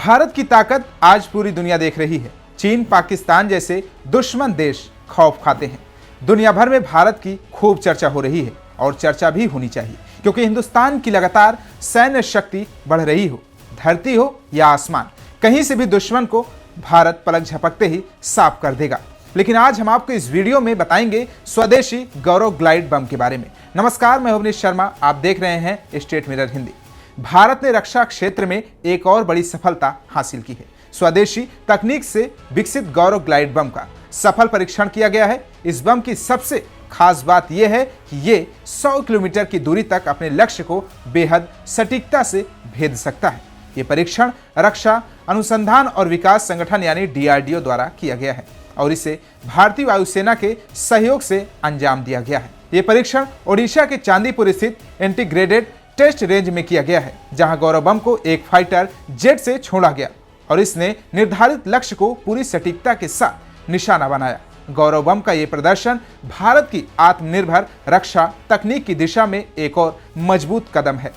भारत की ताकत आज पूरी दुनिया देख रही है। चीन, पाकिस्तान जैसे दुश्मन देश खौफ खाते हैं। दुनिया भर में भारत की खूब चर्चा हो रही है और चर्चा भी होनी चाहिए, क्योंकि हिंदुस्तान की लगातार सैन्य शक्ति बढ़ रही हो, धरती हो या आसमान, कहीं से भी दुश्मन को भारत पलक झपकते ही साफ कर देगा। लेकिन आज हम आपको इस वीडियो में बताएंगे स्वदेशी गौरव ग्लाइड बम के बारे में। नमस्कार, मैं भुवनेश शर्मा, आप देख रहे हैं स्टेट मिरर हिंदी। भारत ने रक्षा क्षेत्र में एक और बड़ी सफलता हासिल की है। स्वदेशी तकनीक से विकसित गौरव ग्लाइड बम का सफल परीक्षण किया गया है। इस बम की सबसे खास बात यह है कि ये 100 किलोमीटर की दूरी तक अपने लक्ष्य को बेहद सटीकता से भेद सकता है। ये परीक्षण रक्षा अनुसंधान और विकास संगठन यानी DRDO द्वारा किया गया है और इसे भारतीय वायुसेना के सहयोग से अंजाम दिया गया है। ये परीक्षण ओडिशा के चांदीपुर स्थित इंटीग्रेटेड टेस्ट रेंज में किया गया है, जहां गौरव बम को एक फाइटर जेट से छोड़ा गया और इसने निर्धारित लक्ष्य को पूरी सटीकता के साथ निशाना बनाया। गौरव बम का यह प्रदर्शन भारत की आत्मनिर्भर रक्षा तकनीक की दिशा में एक और मजबूत कदम है।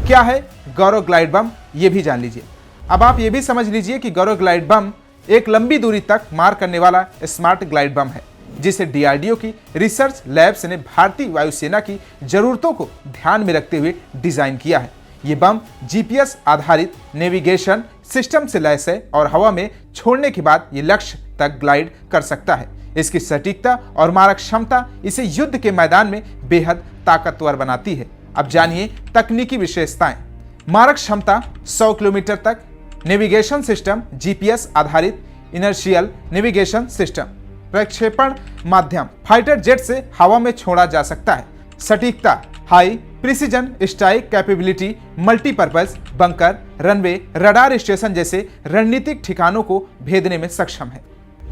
क्या है गौरव ग्लाइड बम, ये भी जान लीजिए। अब आप ये भी समझ लीजिए कि गौरव ग्लाइड बम एक लंबी दूरी तक मार करने वाला स्मार्ट ग्लाइड बम है, जिसे DRDO की रिसर्च लैब्स ने भारतीय वायुसेना की जरूरतों को ध्यान में रखते हुए डिजाइन किया है। ये बम GPS आधारित नेविगेशन सिस्टम से लैस है और हवा में छोड़ने के बाद ये लक्ष्य तक ग्लाइड कर सकता है। इसकी सटीकता और मारक क्षमता इसे युद्ध के मैदान में बेहद ताकतवर बनाती है। अब जानिए तकनीकी विशेषताएं। मारक क्षमता 100 किलोमीटर तक, नेविगेशन सिस्टम GPS आधारित इनर्शियल नेविगेशन सिस्टम, प्रक्षेपण माध्यम फाइटर जेट से हवा में छोड़ा जा सकता है, सटीकता high precision strike capability, multipurpose bunker, runway, radar station जैसे रणनीतिक ठिकानों को भेदने में सक्षम है।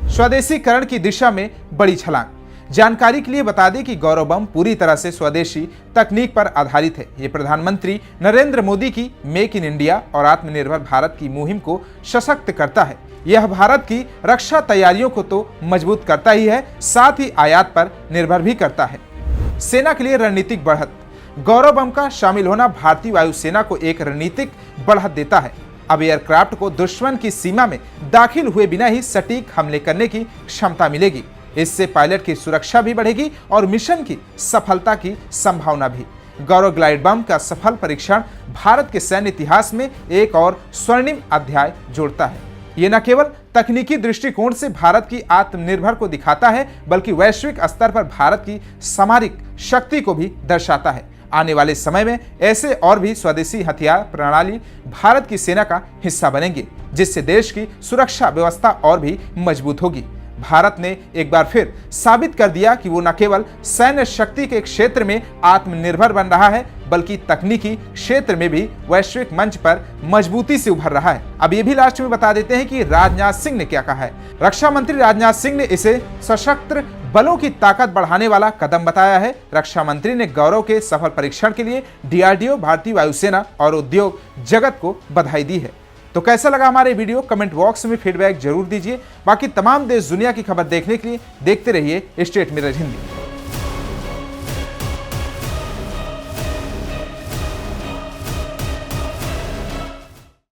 स्वदेशीकरण की दिशा में बड़ी छलांग। जानकारी के लिए बता दें कि गौरव बम पूरी तरह से स्वदेशी तकनीक पर आधारित है। ये प्रधानमंत्री नरेंद्र मोदी की मेक इन इंडिया और आत्मनिर्भर भारत की मुहिम को सशक्त करता है। यह भारत की रक्षा तैयारियों को तो मजबूत करता ही है, साथ ही आयात पर निर्भर भी करता है। सेना के लिए रणनीतिक बढ़त। गौरव बम का शामिल होना भारतीय वायुसेना को एक रणनीतिक बढ़त देता है। अब एयरक्राफ्ट को दुश्मन की सीमा में दाखिल हुए बिना ही सटीक हमले करने की क्षमता मिलेगी। इससे पायलट की सुरक्षा भी बढ़ेगी और मिशन की सफलता की संभावना भी। गौरव ग्लाइड बम का सफल परीक्षण भारत के सैन्य इतिहास में एक और स्वर्णिम अध्याय जोड़ता है। ये न केवल तकनीकी दृष्टिकोण से भारत की आत्मनिर्भर को दिखाता है, बल्कि वैश्विक स्तर पर भारत की सामरिक शक्ति को भी दर्शाता है। आने वाले समय में ऐसे और भी स्वदेशी हथियार प्रणाली भारत की सेना का हिस्सा बनेंगे, जिससे देश की सुरक्षा व्यवस्था और भी मजबूत होगी। भारत ने एक बार फिर साबित कर दिया कि वो न केवल सैन्य शक्ति के क्षेत्र में आत्मनिर्भर बन रहा है, बल्कि तकनीकी क्षेत्र में भी वैश्विक मंच पर मजबूती से उभर रहा है। अब ये भी लास्ट में बता देते हैं कि राजनाथ सिंह ने क्या कहा है। रक्षा मंत्री राजनाथ सिंह ने इसे सशस्त्र बलों की ताकत बढ़ाने वाला कदम बताया है। रक्षा मंत्री ने गौरव के सफल परीक्षण के लिए DRDO, भारतीय वायुसेना और उद्योग जगत को बधाई दी है। तो कैसा लगा हमारे वीडियो, कमेंट बॉक्स में फीडबैक जरूर दीजिए। बाकी तमाम देश दुनिया की खबर देखने के लिए देखते रहिए स्टेट मिरर हिंदी।